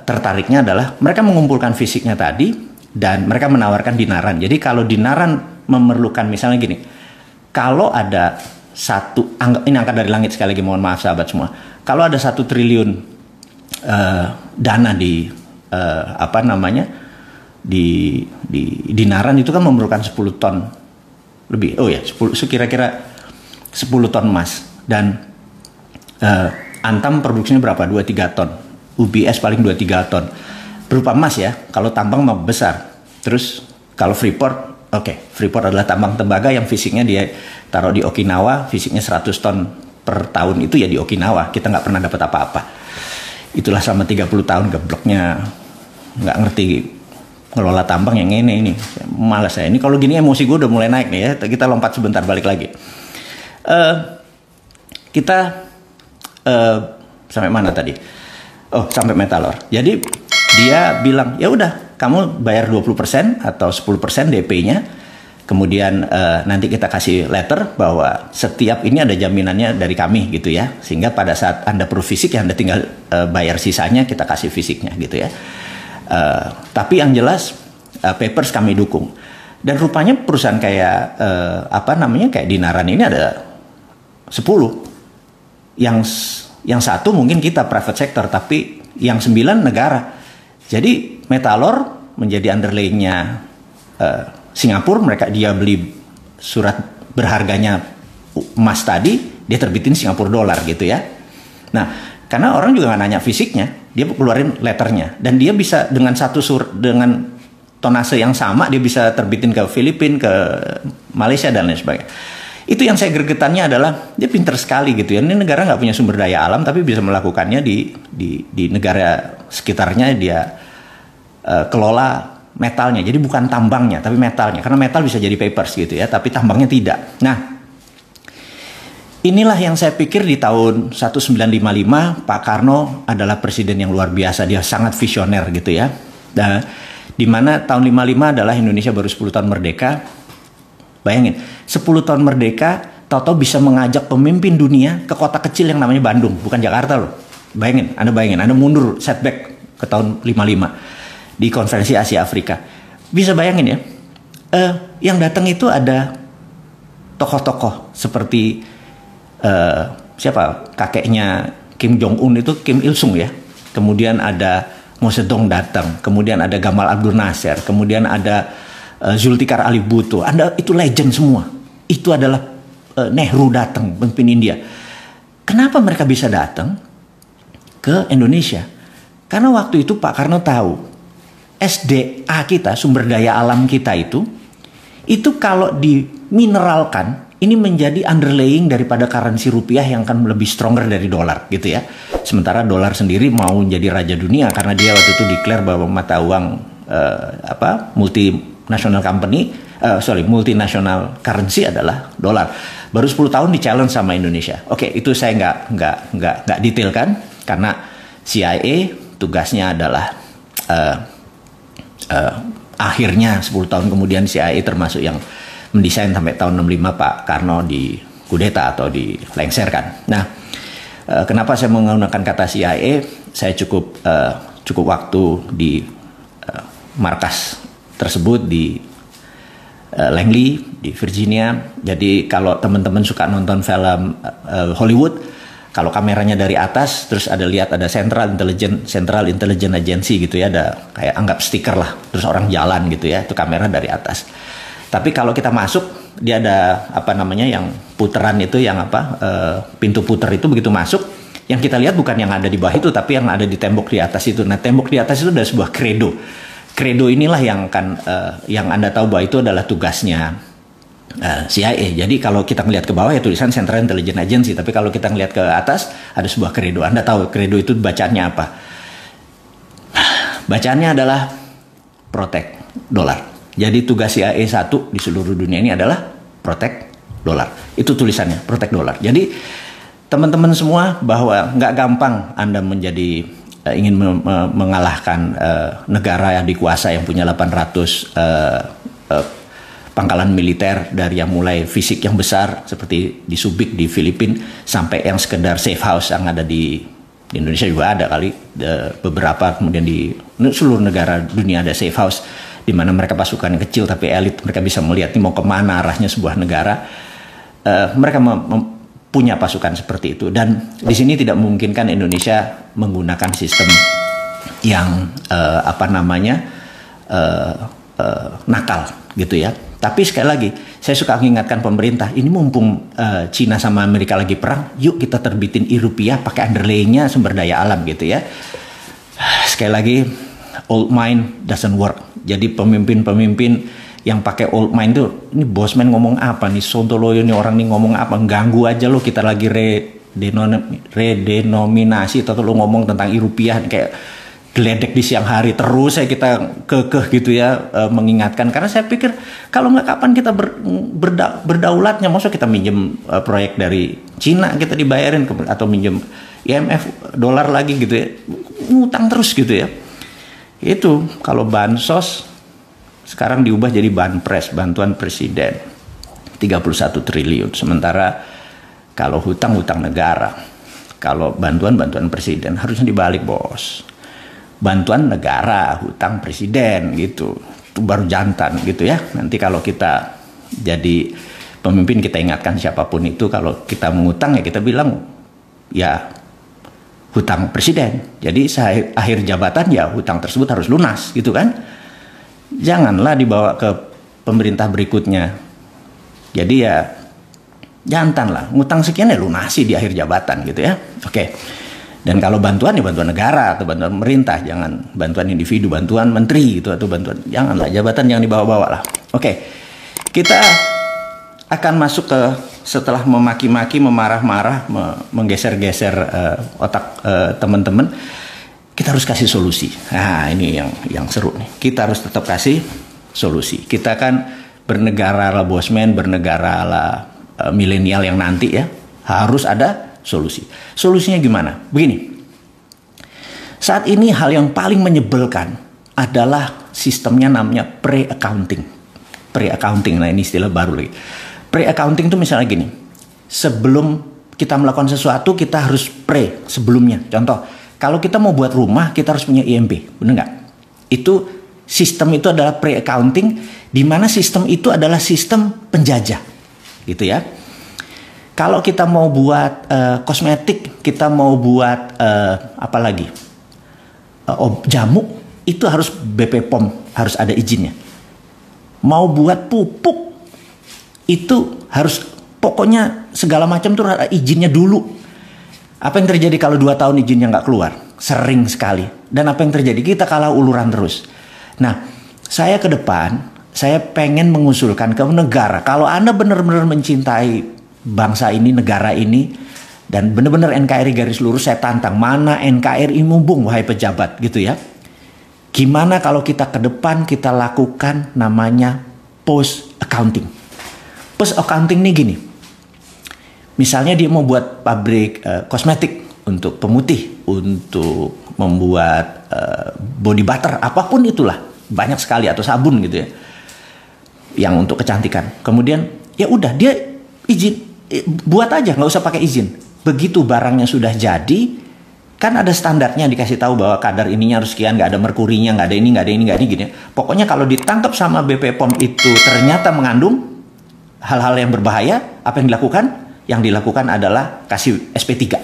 tertariknya adalah mereka mengumpulkan fisiknya tadi, dan mereka menawarkan dinaran. Jadi kalau dinaran memerlukan, misalnya gini, kalau ada ini angka dari langit sekali lagi, mohon maaf sahabat semua. Kalau ada 1 triliun dana di dinaran, itu kan memerlukan 10 ton lebih. Oh ya, kira-kira 10 ton emas. Dan Antam produksinya berapa? 2-3 ton. UBS paling 2-3 ton. Berupa emas ya, kalau tambang mah besar. Terus kalau Freeport, Freeport adalah tambang tembaga yang fisiknya dia taruh di Okinawa, fisiknya 100 ton per tahun, itu ya di Okinawa. Kita nggak pernah dapat apa-apa. Itulah selama 30 tahun gebloknya nggak ngerti ngelola tambang yang ini. Malas saya. Ini kalau gini emosi gue udah mulai naik nih ya. Kita lompat sebentar, balik lagi. Kita sampai mana tadi? Oh, sampai Metallor. Jadi dia bilang, ya udah, kamu bayar 20% atau 10% DP-nya, kemudian nanti kita kasih letter bahwa setiap ini ada jaminannya dari kami gitu ya, sehingga pada saat Anda perlu fisik ya Anda tinggal bayar sisanya, kita kasih fisiknya gitu ya. Tapi yang jelas papers kami dukung. Dan rupanya perusahaan kayak kayak Dinaran ini ada 10. Yang satu mungkin kita private sector, tapi yang 9 negara. Jadi Metallor menjadi underlaying-nya Singapura, dia beli surat berharganya emas tadi, dia terbitin Singapura dolar gitu ya. Nah, karena orang juga nggak nanya fisiknya, dia keluarin letternya, dan dia bisa dengan dengan tonase yang sama, dia bisa terbitin ke Filipina, ke Malaysia dan lain sebagainya. Itu yang saya gregetannya adalah dia pinter sekali gitu ya. Ini negara nggak punya sumber daya alam tapi bisa melakukannya di negara sekitarnya. Dia kelola metalnya. Jadi bukan tambangnya tapi metalnya. Karena metal bisa jadi papers gitu ya, tapi tambangnya tidak. Nah, inilah yang saya pikir di tahun 1955 Pak Karno adalah presiden yang luar biasa. Dia sangat visioner gitu ya. Nah, di mana tahun 55 adalah Indonesia baru 10 tahun merdeka. Bayangin, 10 tahun merdeka, tahu-tahu bisa mengajak pemimpin dunia ke kota kecil yang namanya Bandung, bukan Jakarta loh. Bayangin, Anda mundur setback ke tahun 55 di konferensi Asia Afrika. Bisa bayangin ya, yang datang itu ada tokoh-tokoh seperti siapa kakeknya Kim Jong Un itu Kim Il Sung ya. Kemudian ada Mao Zedong datang, kemudian ada Gamal Abdul Nasser, kemudian ada Zulfikar Ali Bhutto. Itu legend semua. Itu adalah Nehru datang, pemimpin India. Kenapa mereka bisa datang ke Indonesia? Karena waktu itu Pak Karno tahu SDA kita, sumber daya alam kita itu kalau dimineralkan, ini menjadi underlying daripada currency rupiah yang akan lebih stronger dari dolar gitu ya. Sementara dolar sendiri mau jadi raja dunia karena dia waktu itu declare bahwa mata uang multinational currency adalah dolar. Baru 10 tahun di challenge sama Indonesia. Oke, itu saya nggak detail kan, karena CIA tugasnya adalah akhirnya 10 tahun kemudian CIA termasuk yang mendesain sampai tahun 65 Pak Karno di kudeta atau dilengsarkan. Nah, kenapa saya menggunakan kata CIA? Saya cukup waktu di markas tersebut di Langley di Virginia. Jadi kalau teman-teman suka nonton film Hollywood, kalau kameranya dari atas terus ada Central Intelligence Agency gitu ya, ada kayak anggap stiker lah, terus orang jalan gitu ya, itu kamera dari atas. Tapi kalau kita masuk, dia ada yang puteran itu, pintu puter itu begitu masuk, yang kita lihat bukan yang ada di bawah itu, tapi yang ada di tembok di atas itu. Nah, tembok di atas itu ada sebuah kredo. Kredo inilah yang Anda tahu bahwa itu adalah tugasnya CIA. Jadi kalau kita ngelihat ke bawah ya tulisan Central Intelligence Agency, tapi kalau kita ngelihat ke atas ada sebuah kredo. Anda tahu kredo itu bacaannya apa? Bacaannya adalah protect dolar. Jadi tugas CIA 1 di seluruh dunia ini adalah protect dolar. Itu tulisannya, protect dolar. Jadi teman-teman semua bahwa nggak gampang Anda menjadi ingin mengalahkan negara yang dikuasai yang punya 800 pangkalan militer, dari yang mulai fisik yang besar seperti di Subic di Filipina sampai yang sekedar safe house yang ada di Indonesia juga ada kali beberapa, kemudian di seluruh negara dunia ada safe house di mana mereka pasukan kecil tapi elit, mereka bisa melihat ini mau kemana arahnya sebuah negara. Mereka punya pasukan seperti itu, dan di sini tidak memungkinkan Indonesia menggunakan sistem yang nakal gitu ya. Tapi sekali lagi saya suka mengingatkan pemerintah, ini mumpung Cina sama Amerika lagi perang, yuk kita terbitin rupiah pakai underlayingnya sumber daya alam gitu ya. Sekali lagi, old mind doesn't work. Jadi pemimpin-pemimpin yang pakai old mind tuh, ini bosman ngomong apa nih, sontoloyo nih orang nih ngomong apa, ganggu aja lo, kita lagi redenominasi atau lo ngomong tentang rupiah kayak geledek di siang hari terus kita kekeh gitu ya, mengingatkan. Karena saya pikir kalau nggak kapan kita berdaulatnya, maksudnya kita minjem proyek dari Cina kita dibayarin atau minjem IMF dolar lagi gitu ya, ngutang terus gitu ya. Itu kalau bansos sekarang diubah jadi banpres, bantuan presiden 31 triliun. Sementara kalau hutang negara, kalau bantuan presiden harusnya dibalik bos. Bantuan negara, hutang presiden gitu. Itu baru jantan gitu ya. Nanti kalau kita jadi pemimpin, kita ingatkan siapapun itu, kalau kita mengutang ya kita bilang ya hutang presiden. Jadi akhir jabatan ya hutang tersebut harus lunas gitu kan. Janganlah dibawa ke pemerintah berikutnya. Jadi ya jantan lah, ngutang sekian ya lunasi di akhir jabatan gitu ya. Oke. Dan kalau bantuan ya bantuan negara atau bantuan pemerintah, jangan bantuan individu, bantuan menteri gitu atau bantuan, janganlah, jabatan jangan dibawa-bawa lah. Oke. Kita akan masuk ke setelah memaki-maki, memarah-marah, menggeser-geser otak teman-teman, kita harus kasih solusi. Nah, ini yang seru nih. Kita harus tetap kasih solusi. Kita kan bernegara ala bosman, bernegara ala milenial yang nanti ya, harus ada solusi. Solusinya gimana? Begini. Saat ini hal yang paling menyebalkan adalah sistemnya namanya pre-accounting. Pre-accounting, nah ini istilah baru lagi. Pre-accounting itu misalnya gini. Sebelum kita melakukan sesuatu, kita harus pre sebelumnya. Contoh, kalau kita mau buat rumah, kita harus punya IMB. Benar nggak? Itu sistem itu adalah pre-accounting, di mana sistem itu adalah sistem penjajah. Gitu ya. Kalau kita mau buat kosmetik, kita mau buat apa lagi? Jamu, itu harus BP POM, harus ada izinnya. Mau buat pupuk, itu harus pokoknya segala macam tuh ada izinnya dulu. Apa yang terjadi kalau 2 tahun izinnya nggak keluar? Sering sekali. Dan apa yang terjadi? Kita kalah uluran terus. Nah, saya ke depan, saya pengen mengusulkan ke negara, kalau Anda benar-benar mencintai bangsa ini, negara ini, dan benar-benar NKRI garis lurus, saya tantang, mana NKRI mumpung, wahai pejabat, gitu ya. Gimana kalau kita ke depan kita lakukan namanya post accounting. Post accounting ini gini. Misalnya dia mau buat pabrik kosmetik untuk pemutih, untuk membuat body butter, apapun itulah, banyak sekali, atau sabun gitu ya, yang untuk kecantikan. Kemudian ya udah dia izin, buat aja, nggak usah pakai izin. Begitu barangnya sudah jadi, kan ada standarnya, dikasih tahu bahwa kadar ininya harus sekian, nggak ada merkurinya, nggak ada ini, nggak ada ini, nggak ada ini, gini. Pokoknya kalau ditangkap sama BP POM itu ternyata mengandung hal-hal yang berbahaya, apa yang dilakukan? Yang dilakukan adalah kasih SP3.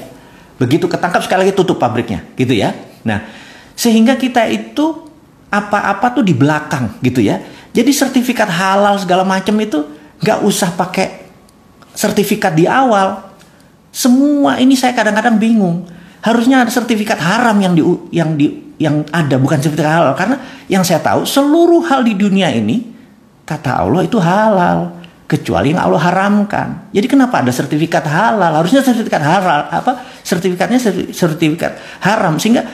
Begitu ketangkap, sekali lagi tutup pabriknya, gitu ya. Nah, sehingga kita itu apa-apa tuh di belakang, gitu ya. Jadi sertifikat halal segala macam itu nggak usah pakai sertifikat di awal. Semua ini saya kadang-kadang bingung. Harusnya ada sertifikat haram yang ada, bukan sertifikat halal. Karena yang saya tahu seluruh hal di dunia ini kata Allah itu halal, kecuali yang Allah haramkan. Jadi kenapa ada sertifikat halal? Harusnya sertifikat halal, sertifikatnya sertifikat haram, sehingga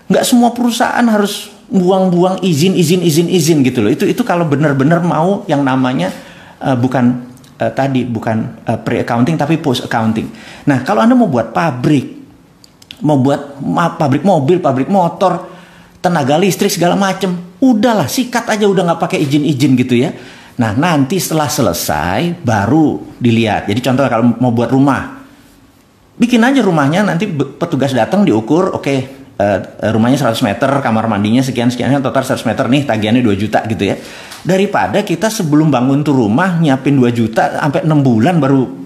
nggak semua perusahaan harus buang-buang izin gitu loh. Itu kalau benar-benar mau yang namanya bukan pre-accounting tapi post-accounting. Nah, kalau Anda mau buat pabrik, mau buat pabrik mobil, pabrik motor, tenaga listrik segala macam, udahlah sikat aja, udah nggak pakai izin gitu ya. Nah, nanti setelah selesai baru dilihat. Jadi contoh kalau mau buat rumah, bikin aja rumahnya, nanti petugas datang diukur, oke, rumahnya 100 meter, kamar mandinya sekian, total 100 meter nih, tagihannya 2 juta gitu ya. Daripada kita sebelum bangun tuh rumah nyiapin 2 juta sampai 6 bulan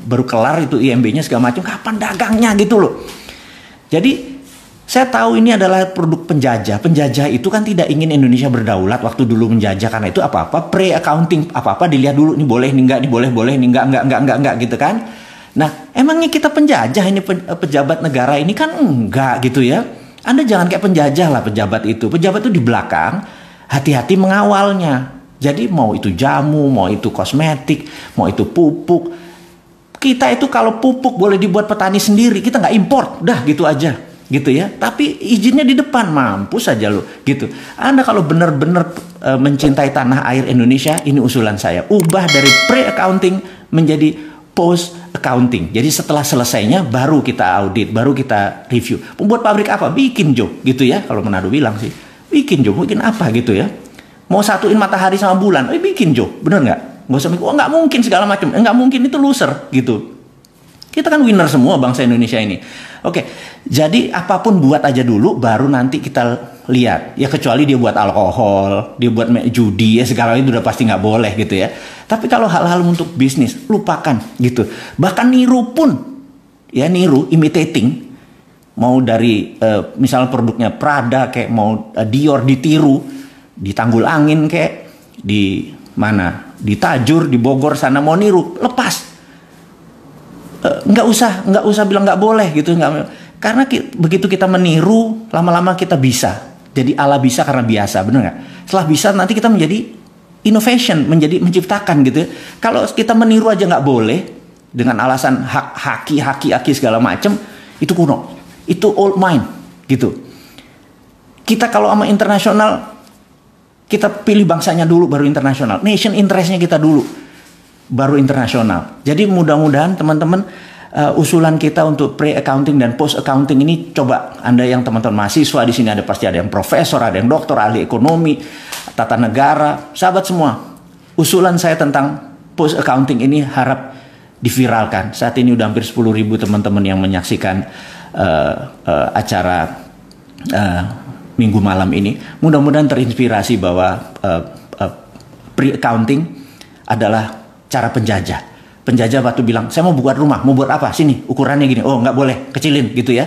baru kelar itu IMB-nya segala macam, kapan dagangnya gitu loh. Jadi saya tahu ini adalah produk penjajah. Penjajah itu kan tidak ingin Indonesia berdaulat waktu dulu menjajah, karena itu apa-apa pre-accounting, apa-apa dilihat dulu, ini boleh, ini enggak, ini boleh, ini enggak gitu kan. Nah, emangnya kita penjajah ini, pejabat negara ini kan enggak gitu ya. Anda jangan kayak penjajah lah pejabat itu. Pejabat itu di belakang, hati-hati mengawalnya. Jadi mau itu jamu, mau itu kosmetik, mau itu pupuk. Kita itu kalau pupuk boleh dibuat petani sendiri, kita nggak import, udah gitu aja, gitu ya. Tapi izinnya di depan, mampus aja lo, gitu. Anda kalau benar-benar mencintai tanah air Indonesia, ini usulan saya, ubah dari pre-accounting menjadi post-accounting. Jadi setelah selesainya baru kita audit, baru kita review. Membuat pabrik apa? Bikin Jo, gitu ya. Kalau Manado bilang sih, bikin Jo, bikin apa gitu ya. Mau satuin matahari sama bulan, bikin Jo, bener nggak? Nggak usah mikir, nggak mungkin segala macam, nggak mungkin, itu loser gitu. Kita kan winner semua bangsa Indonesia ini. Oke, jadi apapun buat aja dulu, baru nanti kita lihat. Ya kecuali dia buat alkohol, dia buat judi, ya segala itu udah pasti nggak boleh gitu ya. Tapi kalau hal-hal untuk bisnis, lupakan gitu. Bahkan niru pun, ya niru, imitating, mau dari misalnya produknya Prada kayak mau Dior ditiru, di Tanggul Angin kayak di mana di Tajur, di Bogor sana mau niru, lepas. Nggak usah bilang nggak boleh gitu, karena begitu kita meniru, lama-lama kita bisa. Jadi Allah bisa karena biasa, benar nggak? Setelah bisa nanti kita menjadi innovation, menjadi menciptakan gitu. Kalau kita meniru aja nggak boleh dengan alasan haki segala macam, itu kuno, itu old mind gitu. Kita kalau sama internasional, kita pilih bangsanya dulu baru internasional, nation interestnya kita dulu baru internasional. Jadi mudah-mudahan teman-teman, usulan kita untuk pre-accounting dan post-accounting ini, coba Anda yang teman-teman mahasiswa di sini, ada pasti ada yang profesor, ada yang doktor, ahli ekonomi, tata negara, sahabat semua. Usulan saya tentang post-accounting ini harap diviralkan. Saat ini udah hampir 10.000 teman-teman yang menyaksikan acara minggu malam ini. Mudah-mudahan terinspirasi bahwa pre-accounting adalah cara penjajah. Penjajah waktu bilang, saya mau buat rumah, mau buat apa? Sini, ukurannya gini. Oh, nggak boleh, kecilin gitu ya.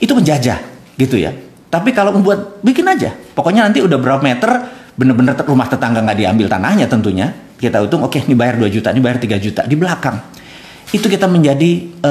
Itu penjajah gitu ya. Tapi kalau membuat, bikin aja. Pokoknya nanti udah berapa meter, bener-bener rumah tetangga nggak diambil tanahnya tentunya. Kita hitung, oke, ini bayar 2 juta, ini bayar 3 juta. Di belakang. Itu kita menjadi,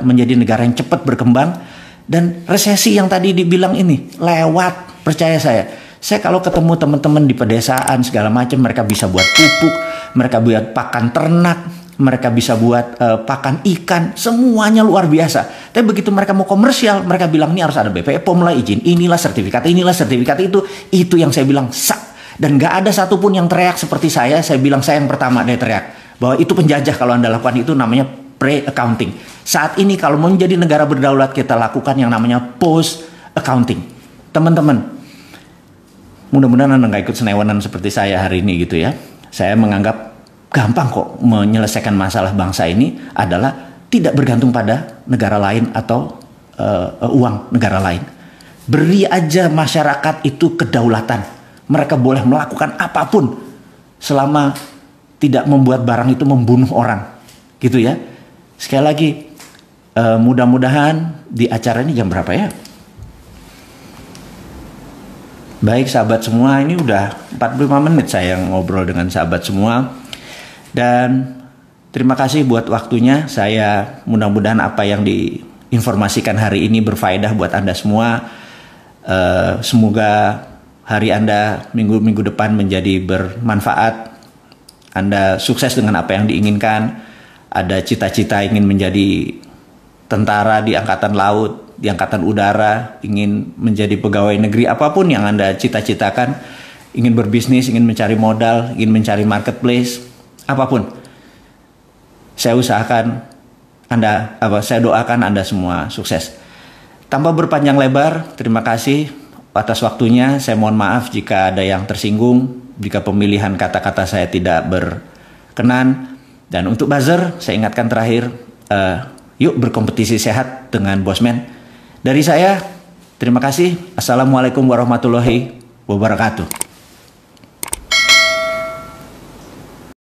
menjadi negara yang cepat berkembang. Dan resesi yang tadi dibilang ini, lewat, percaya saya. Saya kalau ketemu teman-teman di pedesaan segala macam, mereka bisa buat pupuk, mereka buat pakan ternak, mereka bisa buat pakan ikan, semuanya luar biasa. Tapi begitu mereka mau komersial, mereka bilang ini harus ada BPOM lah, izin inilah, sertifikat itu yang saya bilang sak. Dan gak ada satupun yang teriak seperti saya bilang saya yang pertama dia teriak bahwa itu penjajah. Kalau Anda lakukan itu namanya pre-accounting. Saat ini kalau mau menjadi negara berdaulat, kita lakukan yang namanya post-accounting. Teman-teman, mudah-mudahan Anda nggak ikut senewenan seperti saya hari ini gitu ya. Saya menganggap gampang kok menyelesaikan masalah bangsa ini adalah tidak bergantung pada negara lain atau uang negara lain. Beri aja masyarakat itu kedaulatan. Mereka boleh melakukan apapun selama tidak membuat barang itu membunuh orang. Gitu ya. Sekali lagi, mudah-mudahan di acara ini jam berapa ya? Baik sahabat semua, ini udah 45 menit saya ngobrol dengan sahabat semua. Dan terima kasih buat waktunya. Saya mudah-mudahan apa yang diinformasikan hari ini berfaedah buat Anda semua. Semoga hari Anda minggu depan menjadi bermanfaat. Anda sukses dengan apa yang diinginkan. Ada cita-cita ingin menjadi tentara di angkatan laut, di angkatan udara, ingin menjadi pegawai negeri, apapun yang Anda cita-citakan, ingin berbisnis, ingin mencari modal, ingin mencari marketplace, apapun. Saya doakan Anda semua sukses. Tanpa berpanjang lebar, terima kasih atas waktunya. Saya mohon maaf jika ada yang tersinggung, jika pemilihan kata-kata saya tidak berkenan. Dan untuk buzzer, saya ingatkan terakhir, yuk berkompetisi sehat dengan Bosman. Dari saya, terima kasih. Assalamualaikum warahmatullahi wabarakatuh.